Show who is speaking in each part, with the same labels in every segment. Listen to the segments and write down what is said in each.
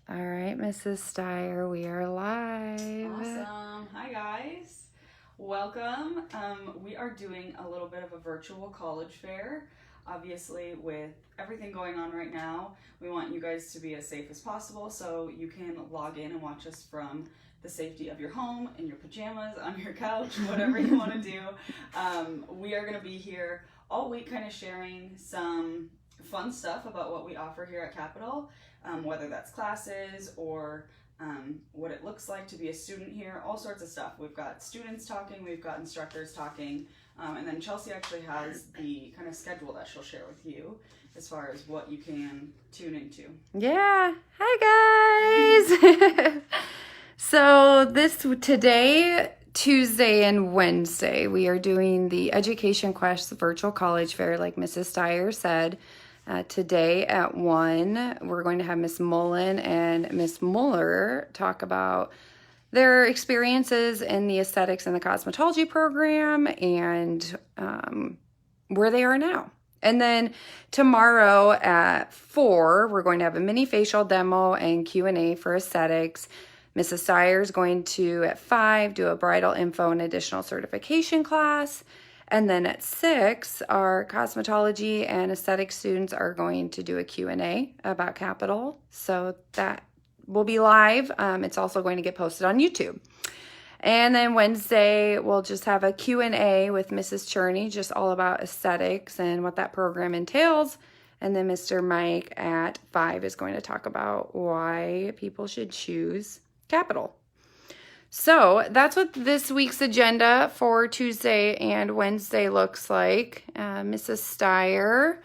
Speaker 1: All right, Mrs. Steyer, we are live.
Speaker 2: Awesome. Hi, guys. Welcome. We are doing a little bit of a virtual college fair. Obviously, with everything going on right now, we want you guys to be as safe as possible, so you can log in and watch us from the safety of your home, in your pajamas, on your couch, whatever you want to do. We are going to be here all week kind of sharing some fun stuff about what we offer here at Capitol, whether that's classes or what it looks like to be a student here, all sorts of stuff. We've got students talking, we've got instructors talking, and then Chelsea actually has the kind of schedule that she'll share with you as far as what you can tune into.
Speaker 1: Yeah. Hi, guys. So today, Tuesday and Wednesday, we are doing the Education Quest virtual college fair, like Mrs. Steyer said. Today at 1, we're going to have Miss Mullen and Miss Muller talk about their experiences in the aesthetics and the cosmetology program and where they are now. And then tomorrow at 4, we're going to have a mini facial demo and Q&A for aesthetics. Mrs. Steyer is going to, at 5, do a bridal info and additional certification class. And then at 6, our cosmetology and aesthetic students are going to do a Q&A about Capitol. So that will be live. It's also going to get posted on YouTube. And then Wednesday, we'll just have a Q&A with Mrs. Cherney, just all about aesthetics and what that program entails. And then Mr. Mike at 5 is going to talk about why people should choose Capitol. So that's what this week's agenda for Tuesday and Wednesday looks like. Mrs. Steyer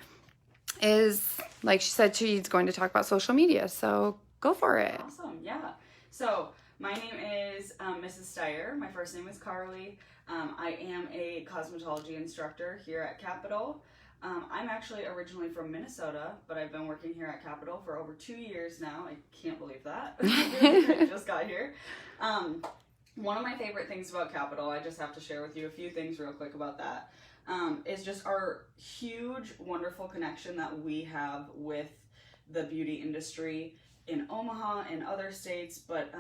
Speaker 1: is, like she said, she's going to talk about social media. So go for it.
Speaker 2: Awesome. Yeah. So my name is Mrs. Steyer. My first name is Carly. I am a cosmetology instructor here at Capitol. I'm actually originally from Minnesota, but I've been working here at Capitol for over 2 years now. I can't believe that. I just got here. One of my favorite things about Capitol, I just have to share with you a few things real quick about that, is just our huge, wonderful connection that we have with the beauty industry in Omaha and other states, but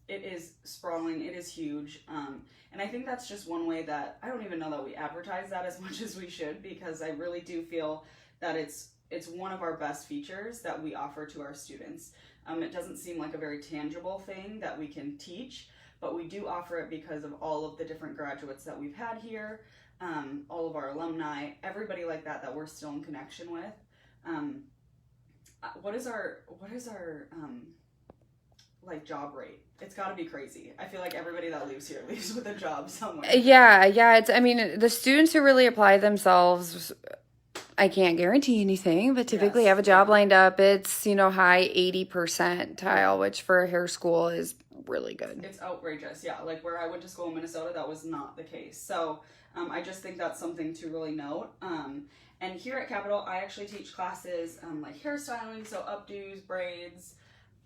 Speaker 2: it is sprawling, it is huge, and I think that's just one way that, I don't even know that we advertise that as much as we should, because I really do feel that it's one of our best features that we offer to our students. It doesn't seem like a very tangible thing that we can teach, but we do offer it because of all of the different graduates that we've had here, all of our alumni, everybody like that we're still in connection with. What is our like job rate? It's got to be crazy. I feel like everybody that leaves here leaves with a job somewhere.
Speaker 1: Yeah. The students who really apply themselves, I can't guarantee anything, but typically have a job lined up. It's, high 80 percentile, which for a hair school is really good.
Speaker 2: It's outrageous. Yeah. Like where I went to school in Minnesota, that was not the case. So I just think that's something to really note. And here at Capitol, I actually teach classes like hairstyling, so updos, braids,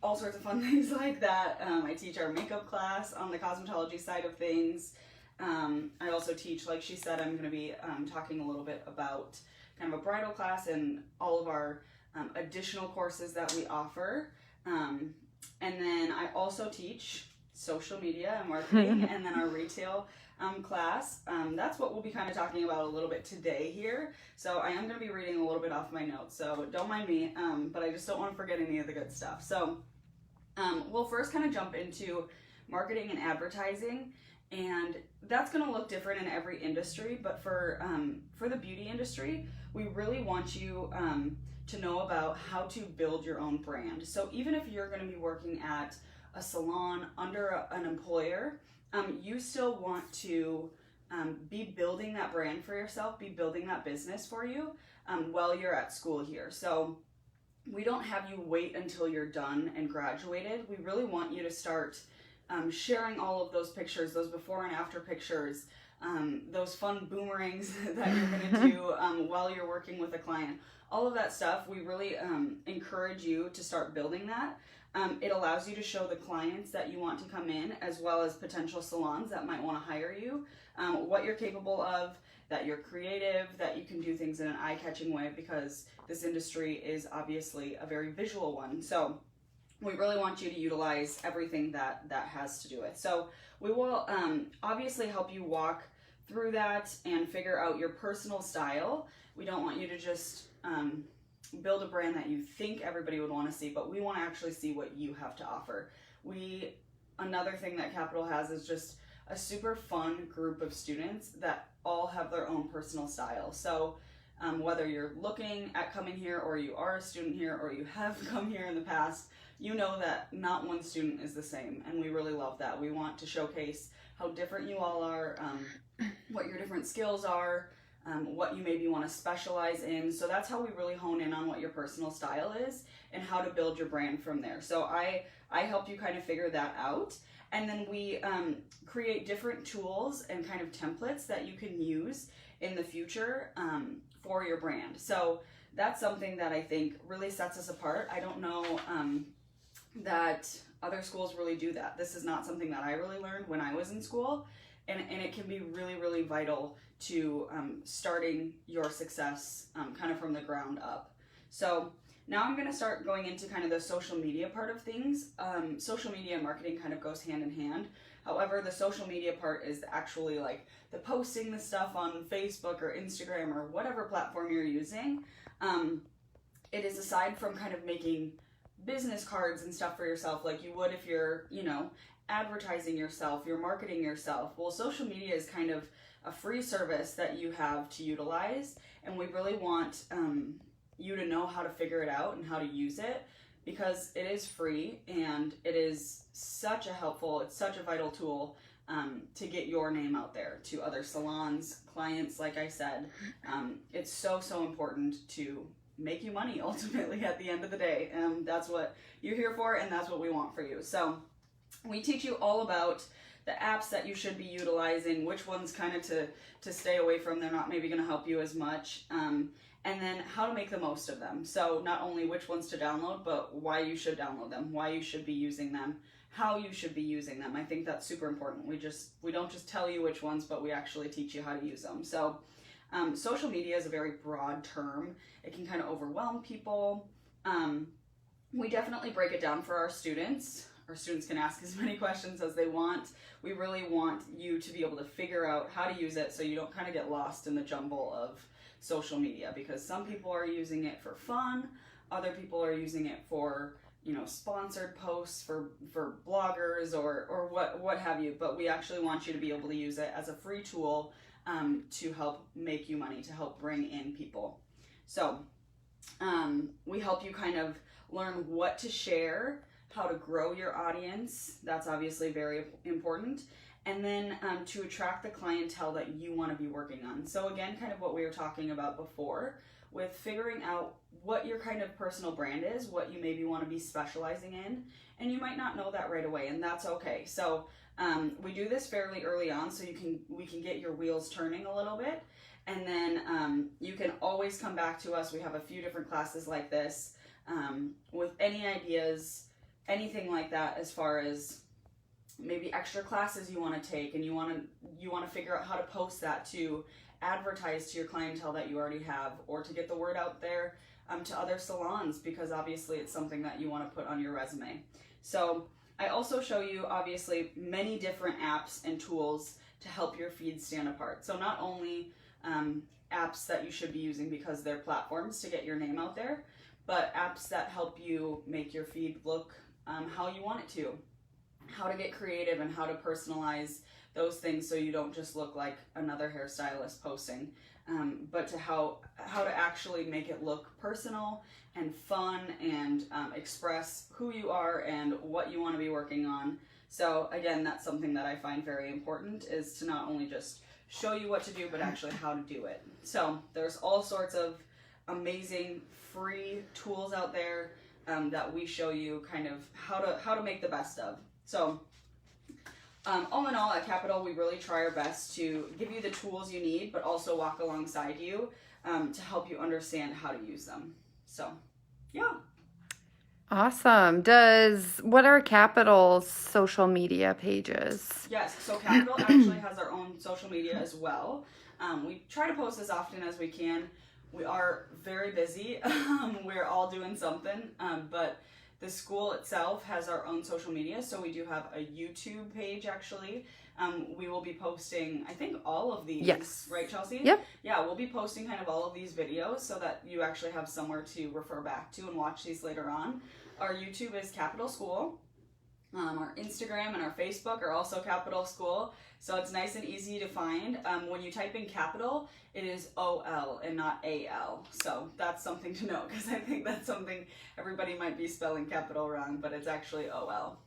Speaker 2: all sorts of fun things like that. I teach our makeup class on the cosmetology side of things. I also teach, like she said, I'm going to be talking a little bit about kind of a bridal class and all of our additional courses that we offer. And then I also teach social media and marketing and then our retail class. That's what we'll be kind of talking about a little bit today here. So I am going to be reading a little bit off my notes, so don't mind me, but I just don't want to forget any of the good stuff. So we'll first kind of jump into marketing and advertising, and that's going to look different in every industry, but for the beauty industry, we really want you to know about how to build your own brand. So even if you're going to be working at a salon under an employer, you still want to be building that brand for yourself, be building that business for you while you're at school here. So we don't have you wait until you're done and graduated. We really want you to start sharing all of those pictures, those before and after pictures, those fun boomerangs that you're going to do while you're working with a client. All of that stuff, we really encourage you to start building that. It allows you to show the clients that you want to come in, as well as potential salons that might want to hire you, what you're capable of, that you're creative, that you can do things in an eye-catching way, because this industry is obviously a very visual one. So we really want you to utilize everything that has to do with. So we will obviously help you walk through that and figure out your personal style. We don't want you to just build a brand that you think everybody would want to see, but we want to actually see what you have to offer. Another thing that Capital has is just a super fun group of students that all have their own personal style. So whether you're looking at coming here, or you are a student here, or you have come here in the past, you know that not one student is the same, and we really love that. We want to showcase how different you all are, what your different skills are, what you maybe want to specialize in. So that's how we really hone in on what your personal style is and how to build your brand from there. So I help you kind of figure that out. And then we create different tools and kind of templates that you can use in the future for your brand. So that's something that I think really sets us apart. I don't know that other schools really do that. This is not something that I really learned when I was in school, and it can be really, really vital to starting your success kind of from the ground up. So now I'm going to start going into kind of the social media part of things. Social media and marketing kind of goes hand in hand. However, the social media part is actually like the posting the stuff on Facebook or Instagram or whatever platform you're using. It is aside from kind of making business cards and stuff for yourself like you would if you're, advertising yourself, you're marketing yourself. Well, social media is kind of a free service that you have to utilize, and we really want you to know how to figure it out and how to use it, because it is free and it is such a vital tool to get your name out there to other salons, clients. Like I said, it's so important to make you money ultimately at the end of the day. That's what you're here for, and that's what we want for you. So we teach you all about the apps that you should be utilizing, which ones kind of to stay away from. They're not maybe going to help you as much. And then how to make the most of them. So not only which ones to download, but why you should download them, why you should be using them, how you should be using them. I think that's super important. We don't just tell you which ones, but we actually teach you how to use them. So social media is a very broad term. It can kind of overwhelm people. We definitely break it down for our students. Our students can ask as many questions as they want. We really want you to be able to figure out how to use it so you don't kind of get lost in the jumble of social media, because some people are using it for fun, other people are using it for sponsored posts for bloggers or what have you. But we actually want you to be able to use it as a free tool to help make you money, to help bring in people. So we help you kind of learn what to share, how to grow your audience. That's obviously very important. And then to attract the clientele that you want to be working on. So again, kind of what we were talking about before with figuring out what your kind of personal brand is, what you maybe want to be specializing in, and you might not know that right away, and that's okay. So we do this fairly early on, so we can get your wheels turning a little bit, and then you can always come back to us. We have a few different classes like this with any ideas, anything like that, as far as maybe extra classes you want to take, and you want to figure out how to post that to advertise to your clientele that you already have, or to get the word out there to other salons, because obviously it's something that you want to put on your resume. So I also show you obviously many different apps and tools to help your feed stand apart. So not only apps that you should be using because they're platforms to get your name out there, but apps that help you make your feed look how you want it to, how to get creative and how to personalize those things so you don't just look like another hairstylist posting, but to how to actually make it look personal and fun and express who you are and what you want to be working on. So again, that's something that I find very important, is to not only just show you what to do, but actually how to do it. So there's all sorts of amazing free tools out there that we show you kind of how to make the best of. So all in all, at Capital, we really try our best to give you the tools you need, but also walk alongside you to help you understand how to use them. So, yeah.
Speaker 1: Awesome. What are Capital's social media pages?
Speaker 2: Yes, so Capital actually has our own social media as well. We try to post as often as we can. We are very busy. We're all doing something, but The school itself has our own social media, so we do have a YouTube page actually. We will be posting, I think, all of these.
Speaker 1: Yes.
Speaker 2: Right, Chelsea?
Speaker 1: Yep.
Speaker 2: Yeah, we'll be posting kind of all of these videos so that you actually have somewhere to refer back to and watch these later on. Our YouTube is Capital School. Our Instagram and our Facebook are also Capital School, so it's nice and easy to find. When you type in capital, it is OL and not AL, so that's something to know, because I think that's something everybody might be spelling capital wrong, but it's actually OL.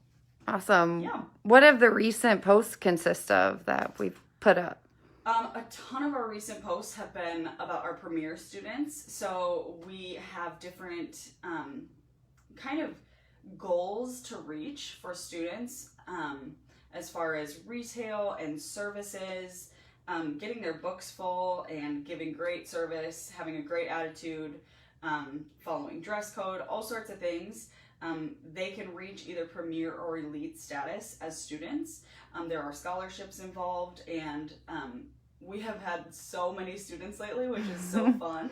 Speaker 1: Awesome.
Speaker 2: Yeah.
Speaker 1: What have the recent posts consist of that we've put up?
Speaker 2: A ton of our recent posts have been about our premier students, so we have different kind of goals to reach for students as far as retail and services, getting their books full and giving great service, having a great attitude, following dress code, all sorts of things. They can reach either premier or elite status as students. There are scholarships involved, and we have had so many students lately, which is so fun.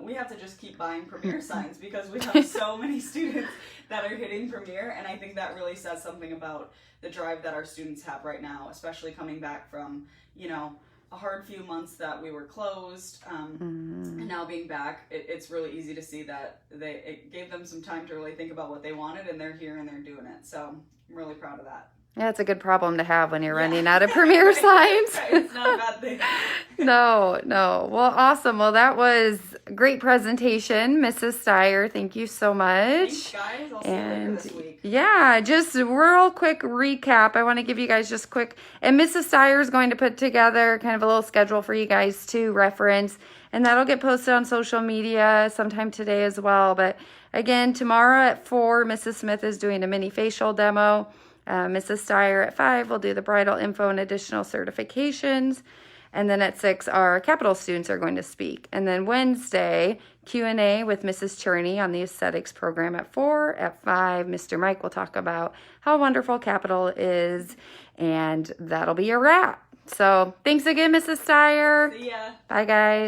Speaker 2: We have to just keep buying premier signs because we have so many students that are hitting premier, and I think that really says something about the drive that our students have right now, especially coming back from, you know, a hard few months that we were closed, and now being back, it's really easy to see that it gave them some time to really think about what they wanted, and they're here and they're doing it. So I'm really proud of that.
Speaker 1: Yeah, it's a good problem to have when you're running out of premier signs.
Speaker 2: Right. It's not a bad thing.
Speaker 1: No. Well, awesome. Well, that was a great presentation, Mrs. Steyer. Thank you so much.
Speaker 2: Thanks, guys. I'll see you later this week.
Speaker 1: Yeah, just a real quick recap. I want to give you guys just quick, and Mrs. Steyer is going to put together kind of a little schedule for you guys to reference, and that'll get posted on social media sometime today as well. But again, tomorrow at 4, Mrs. Smith is doing a mini facial demo. Mrs. Steyer at 5 will do the bridal info and additional certifications. And then at 6, our capital students are going to speak. And then Wednesday, Q&A with Mrs. Cherney on the aesthetics program at 4. At 5, Mr. Mike will talk about how wonderful capital is. And that'll be a wrap. So thanks again, Mrs. Steyer.
Speaker 2: See ya.
Speaker 1: Bye, guys.